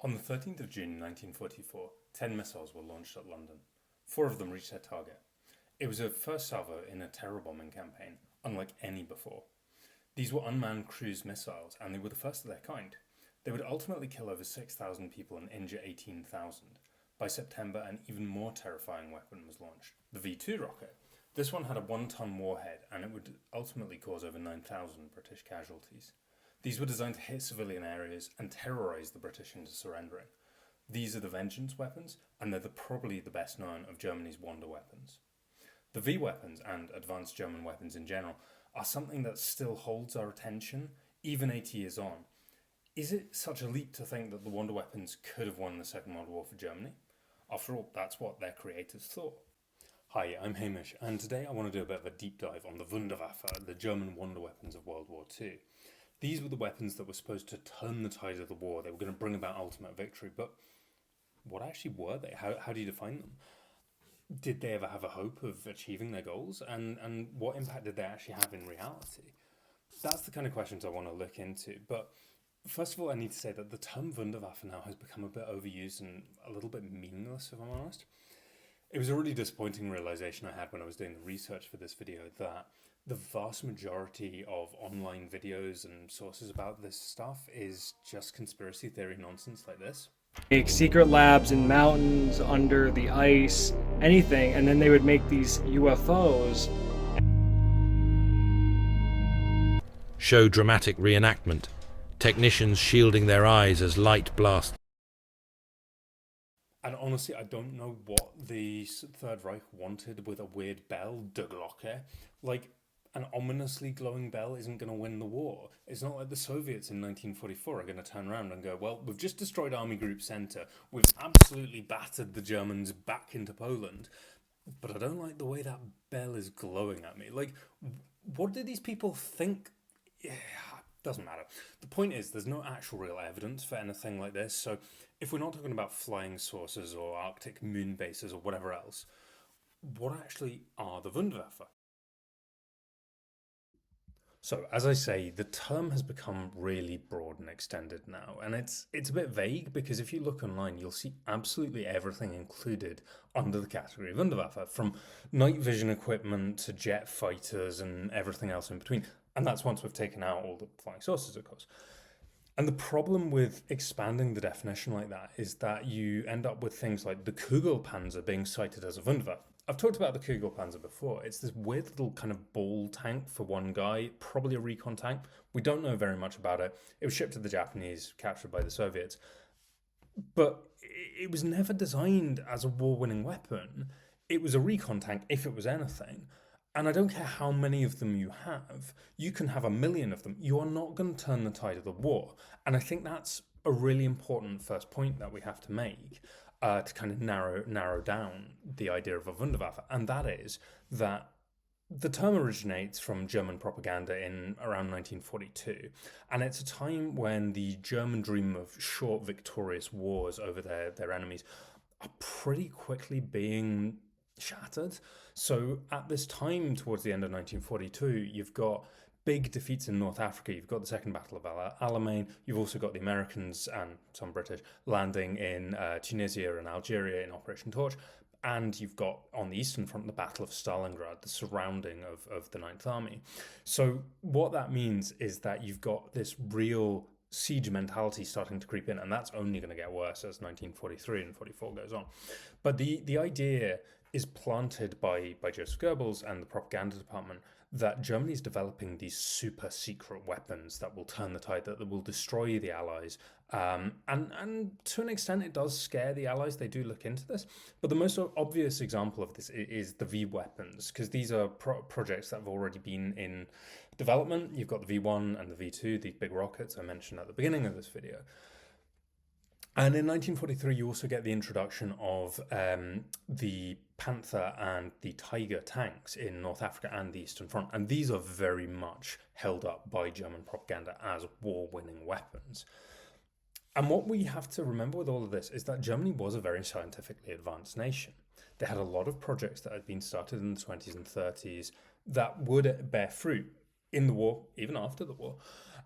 On the 13th of June 1944, 10 missiles were launched at London. 4 of them reached their target. It was a first salvo in a terror bombing campaign, unlike any before. These were unmanned cruise missiles, and they were the first of their kind. They would ultimately kill over 6,000 people and injure 18,000. By September, an even more terrifying weapon was launched, the V2 rocket. This one had a 1-ton warhead, and it would ultimately cause over 9,000 British casualties. These were designed to hit civilian areas and terrorise the British into surrendering. These are the Vengeance weapons, and they're probably the best known of Germany's Wonder Weapons. The V weapons, and advanced German weapons in general, are something that still holds our attention, even 80 years on. Is it such a leap to think that the Wonder Weapons could have won the Second World War for Germany? After all, that's what their creators thought. Hi, I'm Hamish, and today I want to do a bit of a deep dive on the Wunderwaffe, the German wonder weapons of World War II. These were the weapons that were supposed to turn the tide of the war. They were going to bring about ultimate victory, but what actually were they? How do you define them? Did they ever have a hope of achieving their goals? And what impact did they actually have in reality? That's the kind of questions I want to look into. But first of all, I need to say that the term Wunderwaffe now has become a bit overused and a little bit meaningless, if I'm honest. It was a really disappointing realization I had when I was doing the research for this video that the vast majority of online videos and sources about this stuff is just conspiracy theory nonsense like this. Make secret labs in mountains, under the ice, anything, and then they would make these UFOs. Show dramatic reenactment. Technicians shielding their eyes as light blasts. And honestly, I don't know what the Third Reich wanted with a weird bell, De Glocke. Like, an ominously glowing bell isn't going to win the war. It's not like the Soviets in 1944 are going to turn around and go, well, we've just destroyed Army Group Center. We've absolutely battered the Germans back into Poland. But I don't like the way that bell is glowing at me. Like, what do these people think? Yeah, doesn't matter. The point is, there's no actual real evidence for anything like this. So if we're not talking about flying saucers or Arctic moon bases or whatever else, what actually are the Wunderwaffe? So, as I say, the term has become really broad and extended now, and it's a bit vague because if you look online, you'll see absolutely everything included under the category of Wunderwaffe, from night vision equipment to jet fighters and everything else in between. And that's once we've taken out all the flying saucers, of course. And the problem with expanding the definition like that is that you end up with things like the Kugelpanzer being cited as a Wunderwaffe. I've talked about the Kugelpanzer before. It's this weird little kind of ball tank for one guy, probably a recon tank. We don't know very much about it. It was shipped to the Japanese, captured by the Soviets. But it was never designed as a war-winning weapon. It was a recon tank, if it was anything. And I don't care how many of them you have. You can have 1 million of them. You are not going to turn the tide of the war. And I think that's a really important first point that we have to make. To kind of narrow down the idea of a Wunderwaffe, and that is that the term originates from German propaganda in around 1942, and it's a time when the German dream of short, victorious wars over their enemies are pretty quickly being shattered. So at this time, towards the end of 1942, you've got big defeats in North Africa. You've got the Second Battle of Alamein. You've also got the Americans and some British landing in Tunisia and Algeria in Operation Torch. And you've got, on the Eastern Front, the Battle of Stalingrad, the surrounding of the Ninth Army. So what that means is that you've got this real siege mentality starting to creep in, and that's only going to get worse as 1943 and 44 goes on. But the idea is planted by Joseph Goebbels and the propaganda department that Germany is developing these super secret weapons that will turn the tide, that will destroy the Allies. And to an extent, it does scare the Allies. They do look into this. But the most obvious example of this is the V weapons, because these are projects that have already been in development. You've got the V1 and the V2, these big rockets I mentioned at the beginning of this video. And in 1943, you also get the introduction of the Pathe and the Tiger tanks in North Africa and the Eastern Front. And these are very much held up by German propaganda as war-winning weapons. And what we have to remember with all of this is that Germany was a very scientifically advanced nation. They had a lot of projects that had been started in the 20s and 30s that would bear fruit in the war, even after the war.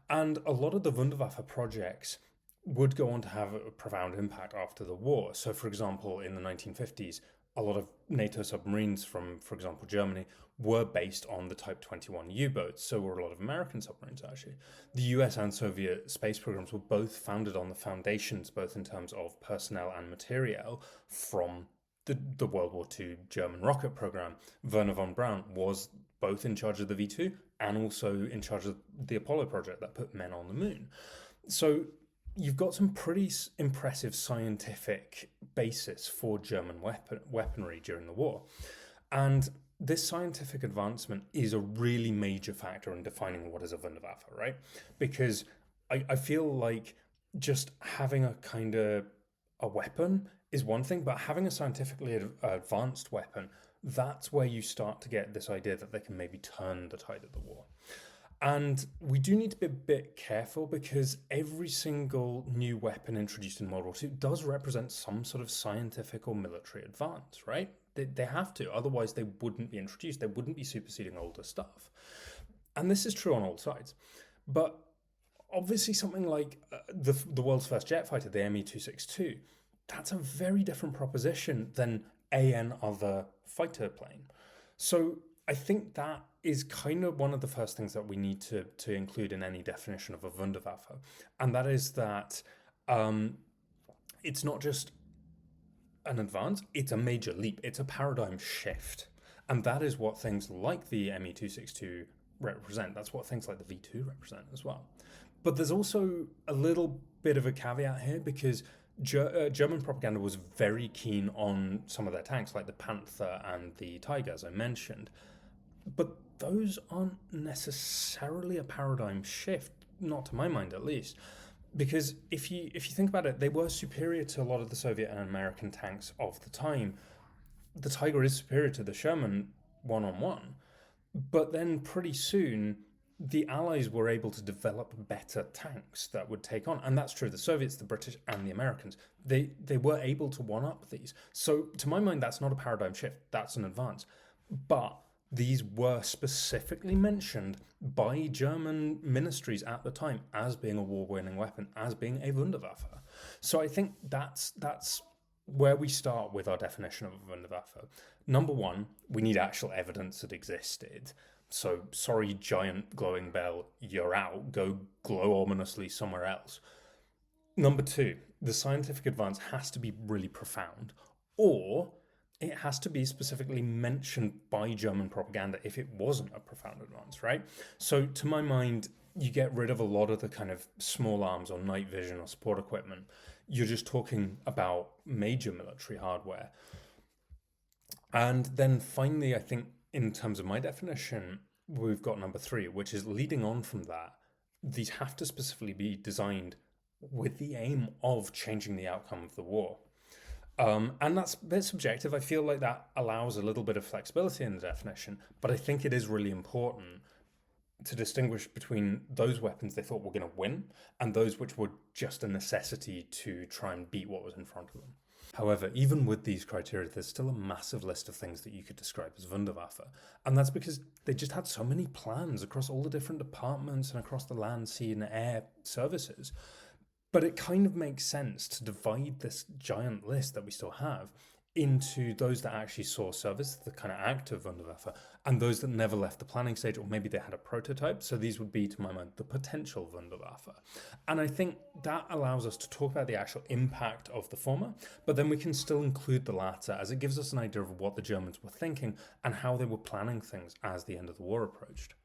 And a lot of the Wunderwaffe projects would go on to have a profound impact after the war. So, for example, in the 1950s, a lot of NATO submarines from, for example, Germany were based on the Type 21 U-boats. So were a lot of American submarines, actually. The US and Soviet space programs were both founded on the foundations, both in terms of personnel and materiel, from the World War II German rocket program. Werner von Braun was both in charge of the V2 and also in charge of the Apollo project that put men on the moon. So you've got some pretty impressive scientific basis for German weaponry during the war. And this scientific advancement is a really major factor in defining what is a Wunderwaffe, right? Because I feel like just having a kind of a weapon is one thing, but having a scientifically advanced weapon, that's where you start to get this idea that they can maybe turn the tide of the war. And we do need to be a bit careful because every single new weapon introduced in World War II does represent some sort of scientific or military advance, right? They have to, otherwise they wouldn't be introduced. They wouldn't be superseding older stuff. And this is true on all sides. But obviously something like the world's first jet fighter, the ME262, that's a very different proposition than an other fighter plane. So I think that is kind of one of the first things that we need to include in any definition of a Wunderwaffe. And that is that it's not just an advance, it's a major leap. It's a paradigm shift. And that is what things like the ME262 represent. That's what things like the V2 represent as well. But there's also a little bit of a caveat here because German propaganda was very keen on some of their tanks, like the Pathe and the Tiger, as I mentioned. But those aren't necessarily a paradigm shift, not to my mind at least. Because if you think about it, they were superior to a lot of the Soviet and American tanks of the time. The Tiger is superior to the Sherman one-on-one. But then pretty soon, the Allies were able to develop better tanks that would take on. And that's true. The Soviets, the British, and the Americans, they were able to one-up these. So to my mind, that's not a paradigm shift. That's an advance. But these were specifically mentioned by German ministries at the time as being a war-winning weapon, as being a Wunderwaffe. So I think that's where we start with our definition of a Wunderwaffe. Number one, we need actual evidence that existed. So sorry, giant glowing bell, you're out. Go glow ominously somewhere else. Number two, the scientific advance has to be really profound, or it has to be specifically mentioned by German propaganda if it wasn't a profound advance, right? So to my mind, you get rid of a lot of the kind of small arms or night vision or support equipment. You're just talking about major military hardware. And then finally, I think in terms of my definition, we've got number three, which is leading on from that. These have to specifically be designed with the aim of changing the outcome of the war. And that's a bit subjective. I feel like that allows a little bit of flexibility in the definition, but I think it is really important to distinguish between those weapons they thought were going to win and those which were just a necessity to try and beat what was in front of them. However, even with these criteria, there's still a massive list of things that you could describe as Wunderwaffe. And that's because they just had so many plans across all the different departments and across the land, sea, and air services. But it kind of makes sense to divide this giant list that we still have into those that actually saw service, the kind of active Wunderwaffe, and those that never left the planning stage, or maybe they had a prototype. So these would be, to my mind, the potential Wunderwaffe. And I think that allows us to talk about the actual impact of the former, but then we can still include the latter, as it gives us an idea of what the Germans were thinking and how they were planning things as the end of the war approached.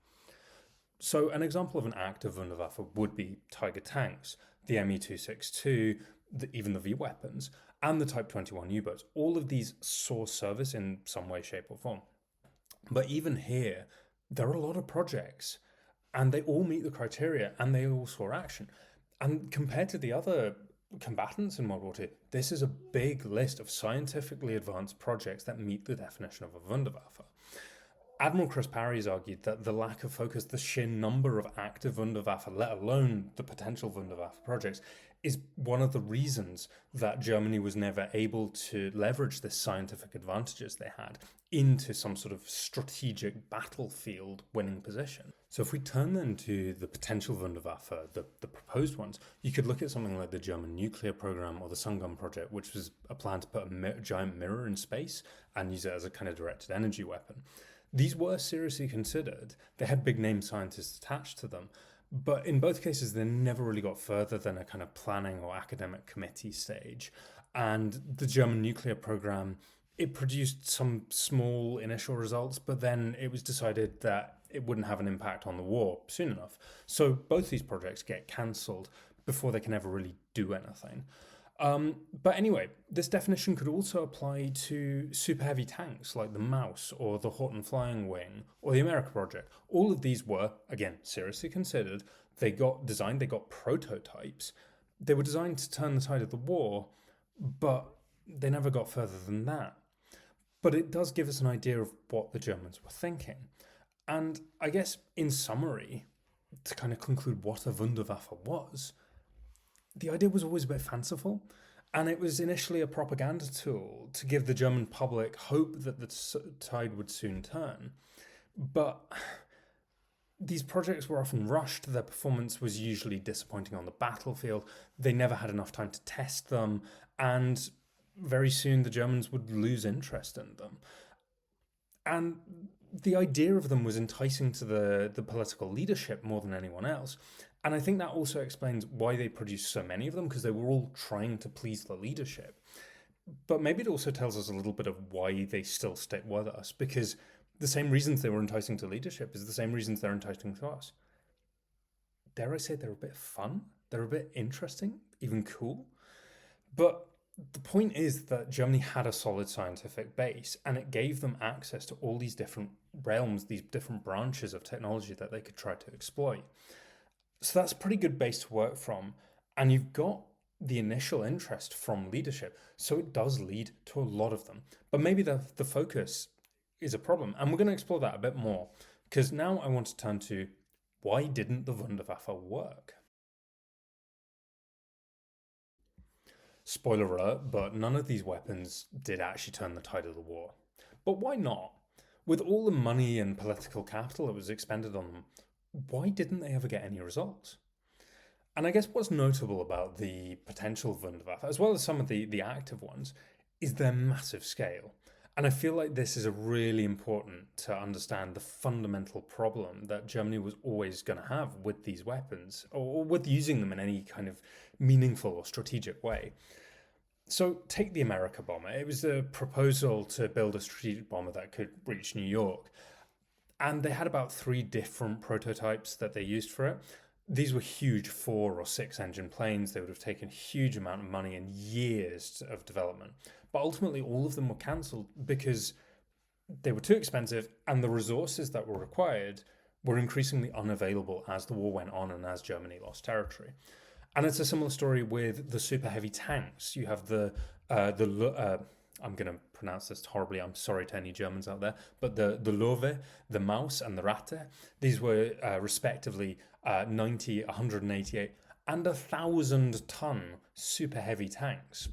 So an example of an active Wunderwaffe would be Tiger tanks, the ME262, even the V weapons, and the Type 21 U-boats. All of these saw service in some way, shape, or form. But even here, there are a lot of projects, and they all meet the criteria, and they all saw action. And compared to the other combatants in World War II, this is a big list of scientifically advanced projects that meet the definition of a Wunderwaffe. Admiral Chris Parry's argued that the lack of focus, the sheer number of active Wunderwaffe, let alone the potential Wunderwaffe projects, is one of the reasons that Germany was never able to leverage the scientific advantages they had into some sort of strategic battlefield winning position. So if we turn then to the potential Wunderwaffe, the proposed ones, you could look at something like the German nuclear program or the Sun Gun project, which was a plan to put a giant mirror in space and use it as a kind of directed energy weapon. These were seriously considered. They had big name scientists attached to them. But in both cases, they never really got further than a kind of planning or academic committee stage. And the German nuclear program, it produced some small initial results, but then it was decided that it wouldn't have an impact on the war soon enough. So both these projects get cancelled before they can ever really do anything. But anyway, this definition could also apply to super heavy tanks like the Maus or the Horten Flying Wing or the America project. All of these were, again, seriously considered. They got designed, they got prototypes. They were designed to turn the tide of the war, but they never got further than that. But it does give us an idea of what the Germans were thinking. And I guess in summary, to kind of conclude what a Wunderwaffe was, the idea was always a bit fanciful, and it was initially a propaganda tool to give the German public hope that the tide would soon turn. But these projects were often rushed, their performance was usually disappointing on the battlefield, they never had enough time to test them, and very soon the Germans would lose interest in them. And the idea of them was enticing to the political leadership more than anyone else. And I think that also explains why they produced so many of them, because they were all trying to please the leadership. But maybe it also tells us a little bit of why they still stick with us, because the same reasons they were enticing to leadership is the same reasons they're enticing to us. Dare I say they're a bit fun? They're a bit interesting, even cool. But the point is that Germany had a solid scientific base, and it gave them access to all these different realms, these different branches of technology that they could try to exploit. So that's a pretty good base to work from. And you've got the initial interest from leadership. So it does lead to a lot of them. But maybe the focus is a problem. And we're going to explore that a bit more, because now I want to turn to why didn't the Wunderwaffe work? Spoiler alert, but none of these weapons did actually turn the tide of the war. But why not? With all the money and political capital that was expended on them, why didn't they ever get any results? And I guess what's notable about the potential Wunderwaffe, as well as some of the active ones, is their massive scale. And I feel like this is really important to understand the fundamental problem that Germany was always going to have with these weapons, or with using them in any kind of meaningful or strategic way. So take the America bomber. It was a proposal to build a strategic bomber that could reach New York. And they had about 3 different prototypes that they used for it. These were huge 4 or 6 engine planes. They would have taken a huge amount of money and years of development. But ultimately, all of them were cancelled because they were too expensive, and the resources that were required were increasingly unavailable as the war went on and as Germany lost territory. And it's a similar story with the super heavy tanks. You have I'm going to pronounce this horribly, I'm sorry to any Germans out there, but the Löwe, the Maus, and the Ratte, these were respectively 90, 188, and 1,000-ton super heavy tanks.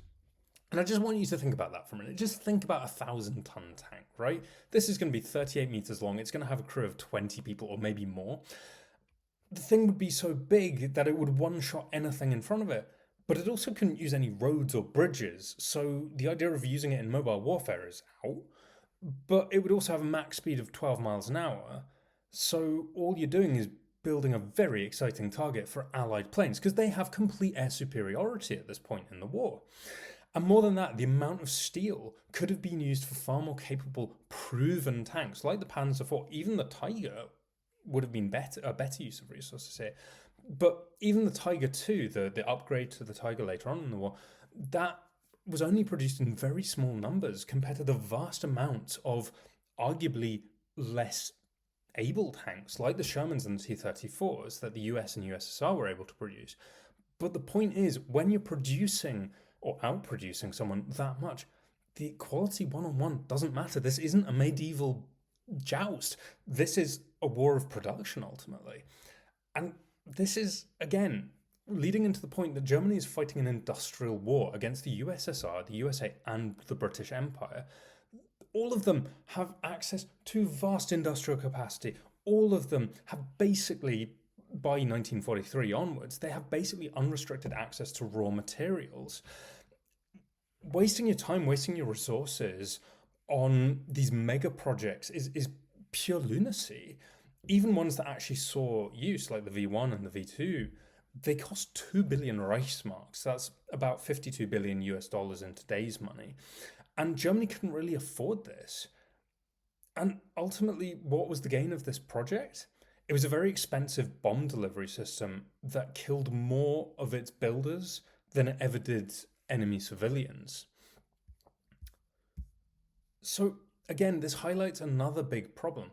And I just want you to think about that for a minute. Just think about a 1,000-ton tank, right? This is going to be 38 meters long. It's going to have a crew of 20 people or maybe more. The thing would be so big that it would one-shot anything in front of it. But it also couldn't use any roads or bridges, so the idea of using it in mobile warfare is out. But it would also have a max speed of 12 miles an hour, so all you're doing is building a very exciting target for Allied planes, because they have complete air superiority at this point in the war. And more than that, the amount of steel could have been used for far more capable, proven tanks, like the Panzer IV. Even the Tiger would have been a better use of resources here. But even the Tiger II, the upgrade to the Tiger later on in the war, that was only produced in very small numbers compared to the vast amounts of arguably less able tanks like the Shermans and the T-34s that the US and USSR were able to produce. But the point is, when you're producing or outproducing someone that much, the quality one-on-one doesn't matter. This isn't a medieval joust. This is a war of production, ultimately. And this is, again, leading into the point that Germany is fighting an industrial war against the USSR, the USA, and the British Empire. All of them have access to vast industrial capacity. All of them have basically, by 1943 onwards, they have basically unrestricted access to raw materials. Wasting your time, wasting your resources on these mega projects is pure lunacy. Even ones that actually saw use, like the V1 and the V2, they cost 2 billion Reichsmarks. That's about 52 billion US dollars in today's money. And Germany couldn't really afford this. And ultimately, what was the gain of this project? It was a very expensive bomb delivery system that killed more of its builders than it ever did enemy civilians. So again, this highlights another big problem,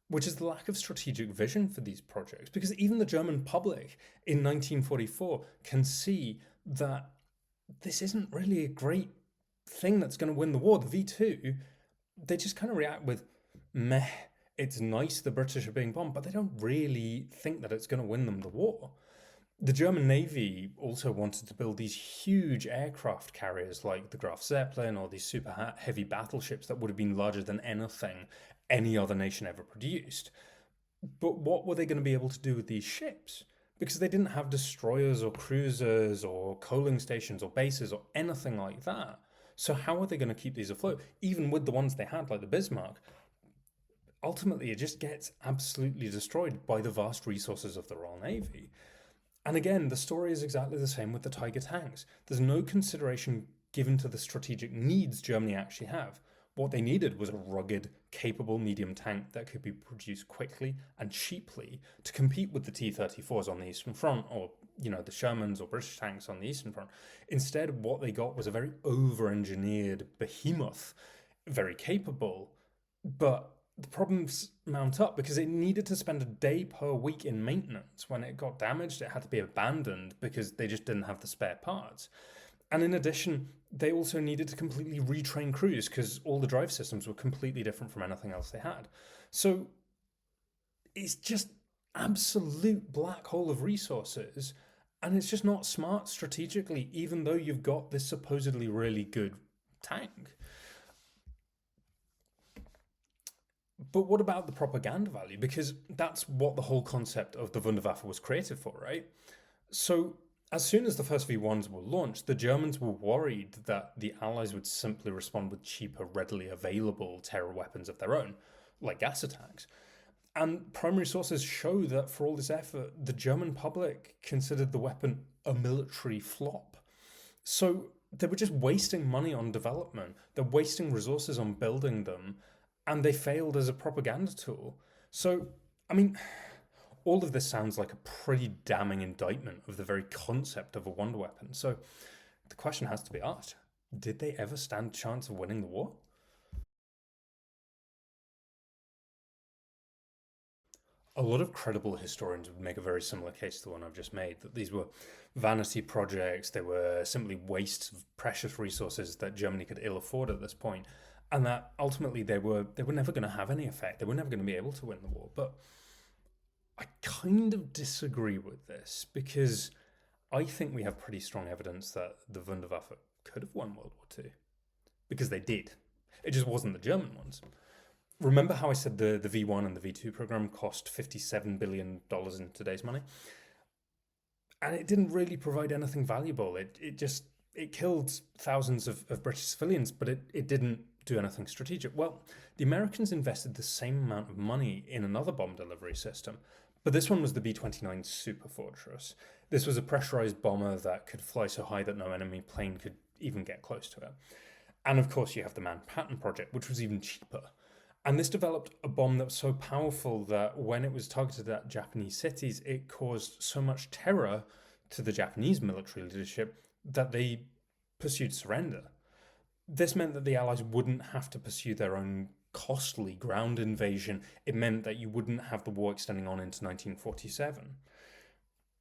which is the lack of strategic vision for these projects, because even the German public in 1944 can see that this isn't really a great thing that's going to win the war. The V2, they just kind of react with, meh, it's nice the British are being bombed, but they don't really think that it's going to win them the war. The German Navy also wanted to build these huge aircraft carriers like the Graf Zeppelin or these super heavy battleships that would have been larger than anything any other nation ever produced. But what were they going to be able to do with these ships? Because they didn't have destroyers or cruisers or coaling stations or bases or anything like that. So how are they going to keep these afloat? Even with the ones they had, like the Bismarck, ultimately it just gets absolutely destroyed by the vast resources of the Royal Navy. And again, the story is exactly the same with the Tiger tanks. There's no consideration given to the strategic needs Germany actually have. What they needed was a rugged, capable medium tank that could be produced quickly and cheaply to compete with the T-34s on the Eastern Front, or the Shermans or British tanks on the Eastern Front. Instead, what they got was a very over-engineered behemoth, very capable, but the problems mount up because it needed to spend a day per week in maintenance. When it got damaged, it had to be abandoned because they just didn't have the spare parts. And in addition, they also needed to completely retrain crews because all the drive systems were completely different from anything else they had. So it's just absolute black hole of resources, and it's just not smart strategically, even though you've got this supposedly really good tank. But what about the propaganda value? Because that's what the whole concept of the Wunderwaffe was created for, right? So as soon as the first V1s were launched, the Germans were worried that the Allies would simply respond with cheaper, readily available terror weapons of their own, like gas attacks. And primary sources show that for all this effort, the German public considered the weapon a military flop. So they were just wasting money on development. They're wasting resources on building them, and they failed as a propaganda tool. So, I mean, all of this sounds like a pretty damning indictment of the very concept of a wonder weapon. So the question has to be asked, did they ever stand a chance of winning the war? A lot of credible historians would make a very similar case to the one I've just made, that these were vanity projects, they were simply wastes of precious resources that Germany could ill afford at this point, and that ultimately they were never going to have any effect. They were never going to be able to win the war. But I kind of disagree with this, because I think we have pretty strong evidence that the Wunderwaffe could have won World War II, because they did. It just wasn't the German ones. Remember how I said the V1 and the V2 program cost $57 billion in today's money? And it didn't really provide anything valuable. It killed thousands of British civilians, but it didn't do anything strategic. Well, the Americans invested the same amount of money in another bomb delivery system, but this one was the B-29 Superfortress. This was a pressurized bomber that could fly so high that no enemy plane could even get close to it. And of course you have the Manhattan Project, which was even cheaper. And this developed a bomb that was so powerful that when it was targeted at Japanese cities, it caused so much terror to the Japanese military leadership that they pursued surrender. This meant that the Allies wouldn't have to pursue their own costly ground invasion. It meant that you wouldn't have the war extending on into 1947.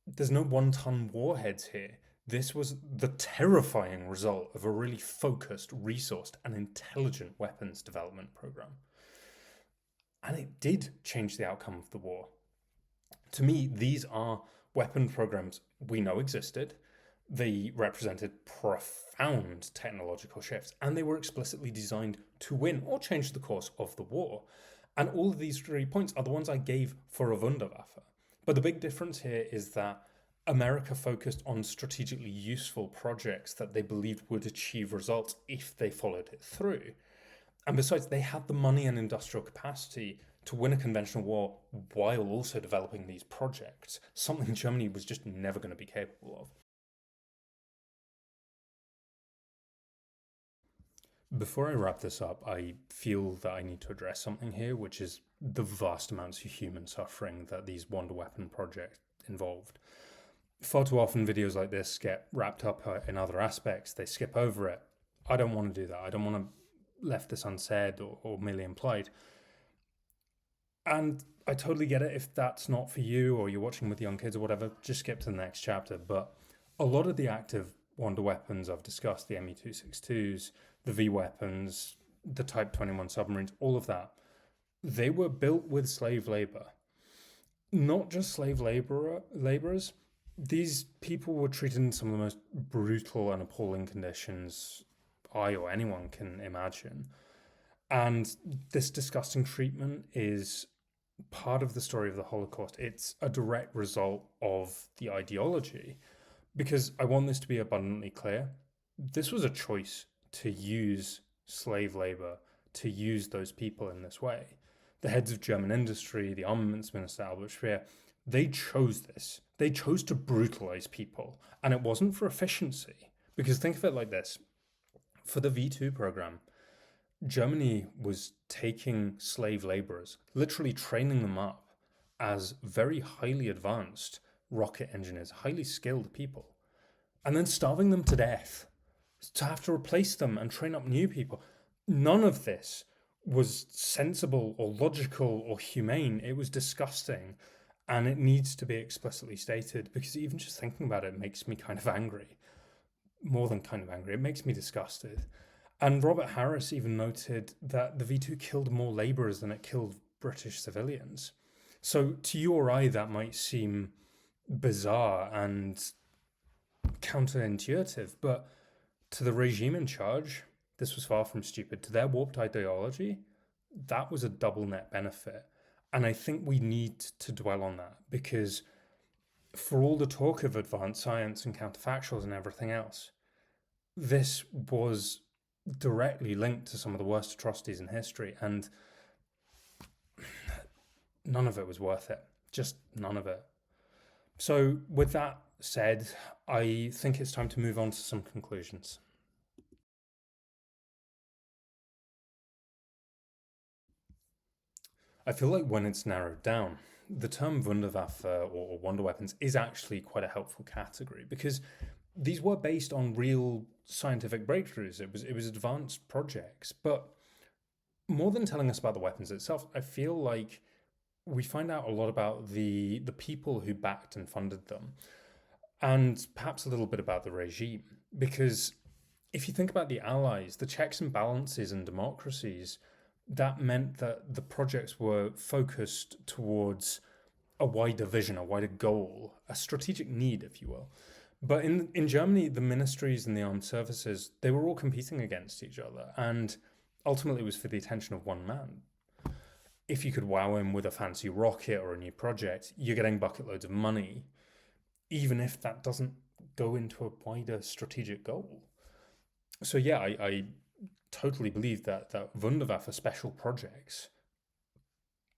There's no one-ton warheads here. This was the terrifying result of a really focused, resourced, and intelligent weapons development program. And it did change the outcome of the war. To me, these are weapon programs we know existed. They represented profound technological shifts, and they were explicitly designed to win or change the course of the war. And all of these 3 points are the ones I gave for a Wunderwaffe. But the big difference here is that America focused on strategically useful projects that they believed would achieve results if they followed it through. And besides, they had the money and industrial capacity to win a conventional war while also developing these projects, something Germany was just never going to be capable of. Before I wrap this up, I feel that I need to address something here, which is the vast amounts of human suffering that these Wonder Weapon projects involved. Far too often videos like this get wrapped up in other aspects, they skip over it. I don't want to do that. I don't want to left this unsaid or merely implied. And I totally get it if that's not for you or you're watching with young kids or whatever, just skip to the next chapter. But a lot of the active Wonder Weapons I've discussed, the ME262s, the V weapons, the Type 21 submarines, all of that, they were built with slave labor. Not just slave laborers. These people were treated in some of the most brutal and appalling conditions I or anyone can imagine. And this disgusting treatment is part of the story of the Holocaust. It's a direct result of the ideology. Because I want this to be abundantly clear, this was a choice to use slave labor, to use those people in this way. The heads of German industry, the armaments minister Albert Speer, they chose this. They chose to brutalize people. And it wasn't for efficiency. Because think of it like this. For the V2 program, Germany was taking slave laborers, literally training them up as very highly advanced rocket engineers, highly skilled people, and then starving them to death to have to replace them and train up new people. None of this was sensible or logical or humane. It was disgusting, and it needs to be explicitly stated, because even just thinking about it makes me kind of angry. More than kind of angry, it makes me disgusted. And Robert Harris even noted that the V2 killed more laborers than it killed British civilians. So to you or I, that might seem bizarre and counterintuitive, but to the regime in charge, this was far from stupid. To their warped ideology, that was a double net benefit. And I think we need to dwell on that, because for all the talk of advanced science and counterfactuals and everything else, this was directly linked to some of the worst atrocities in history, and none of it was worth it. Just none of it. So with that said, I think it's time to move on to some conclusions. I feel like when it's narrowed down, the term Wunderwaffe or Wonder Weapons is actually quite a helpful category, because these were based on real scientific breakthroughs. It was advanced projects. But more than telling us about the weapons itself, I feel like we find out a lot about the people who backed and funded them, and perhaps a little bit about the regime. Because if you think about the Allies, the checks and balances and democracies, that meant that the projects were focused towards a wider vision, a wider goal, a strategic need, if you will. But in Germany, the ministries and the armed services, they were all competing against each other, and ultimately it was for the attention of one man. If you could wow him with a fancy rocket or a new project, you're getting bucket loads of money, even if that doesn't go into a wider strategic goal. So yeah, I totally believe that Wunderwaffe special projects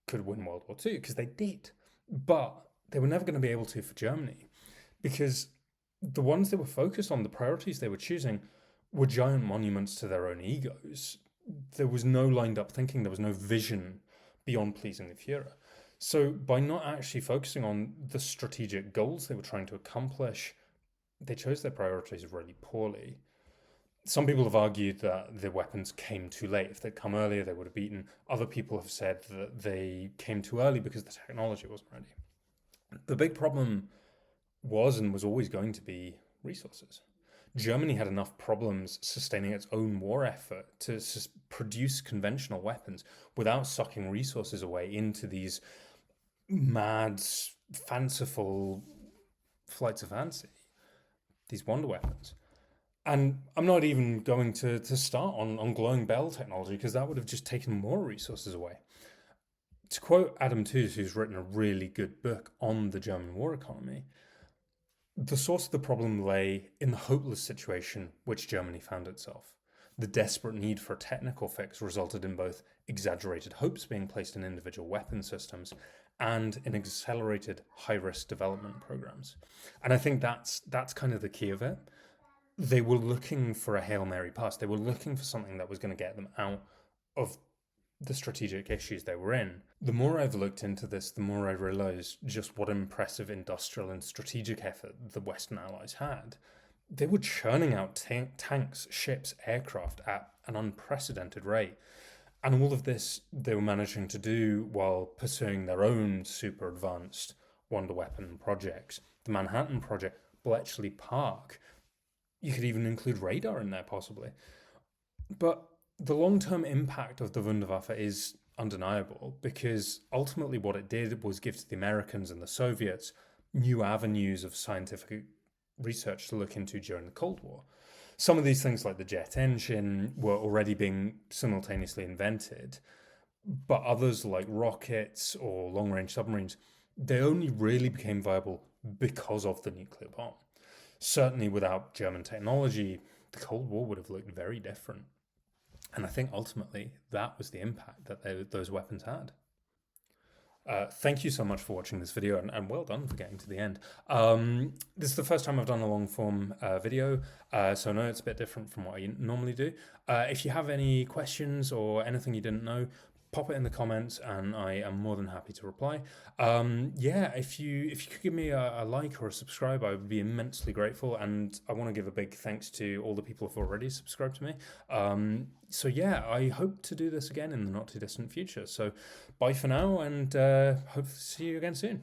could win World War II, because they did. But they were never going to be able to for Germany, because the ones they were focused on, the priorities they were choosing, were giant monuments to their own egos. There was no lined up thinking, there was no vision beyond pleasing the Führer. So by not actually focusing on the strategic goals they were trying to accomplish, they chose their priorities really poorly. Some people have argued that the weapons came too late. If they'd come earlier, they would have beaten. Other people have said that they came too early because the technology wasn't ready. The big problem was and was always going to be resources. Germany had enough problems sustaining its own war effort to produce conventional weapons without sucking resources away into these mad, fanciful flights of fancy, these wonder weapons. And I'm not even going to start on glowing bell technology, because that would have just taken more resources away. To quote Adam Tooze, who's written a really good book on the German war economy, the source of the problem lay in the hopeless situation which Germany found itself. The desperate need for a technical fix resulted in both exaggerated hopes being placed in individual weapon systems and in accelerated high-risk development programs. And I think that's kind of the key of it. They were looking for a Hail Mary pass. They were looking for something that was going to get them out of the strategic issues they were in. The more I've looked into this, the more I realise just what impressive industrial and strategic effort the Western Allies had. They were churning out tanks, ships, aircraft at an unprecedented rate. And all of this they were managing to do while pursuing their own super advanced wonder weapon projects. The Manhattan Project, Bletchley Park. You could even include radar in there, possibly. But the long-term impact of the Wunderwaffe is undeniable, because ultimately what it did was give to the Americans and the Soviets new avenues of scientific research to look into during the Cold War. Some of these things, like the jet engine, were already being simultaneously invented, but others, like rockets or long-range submarines, they only really became viable because of the nuclear bomb. Certainly without German technology, the Cold War would have looked very different. And I think ultimately that was the impact that those weapons had. Thank you so much for watching this video, and well done for getting to the end. This is the first time I've done a long form video, so I know it's a bit different from what I normally do. If you have any questions or anything you didn't know, pop it in the comments and I am more than happy to reply. Yeah, if you could give me a like or a subscribe, I would be immensely grateful, and I want to give a big thanks to all the people who've already subscribed to me. So yeah, I hope to do this again in the not too distant future. So bye for now, and hope to see you again soon.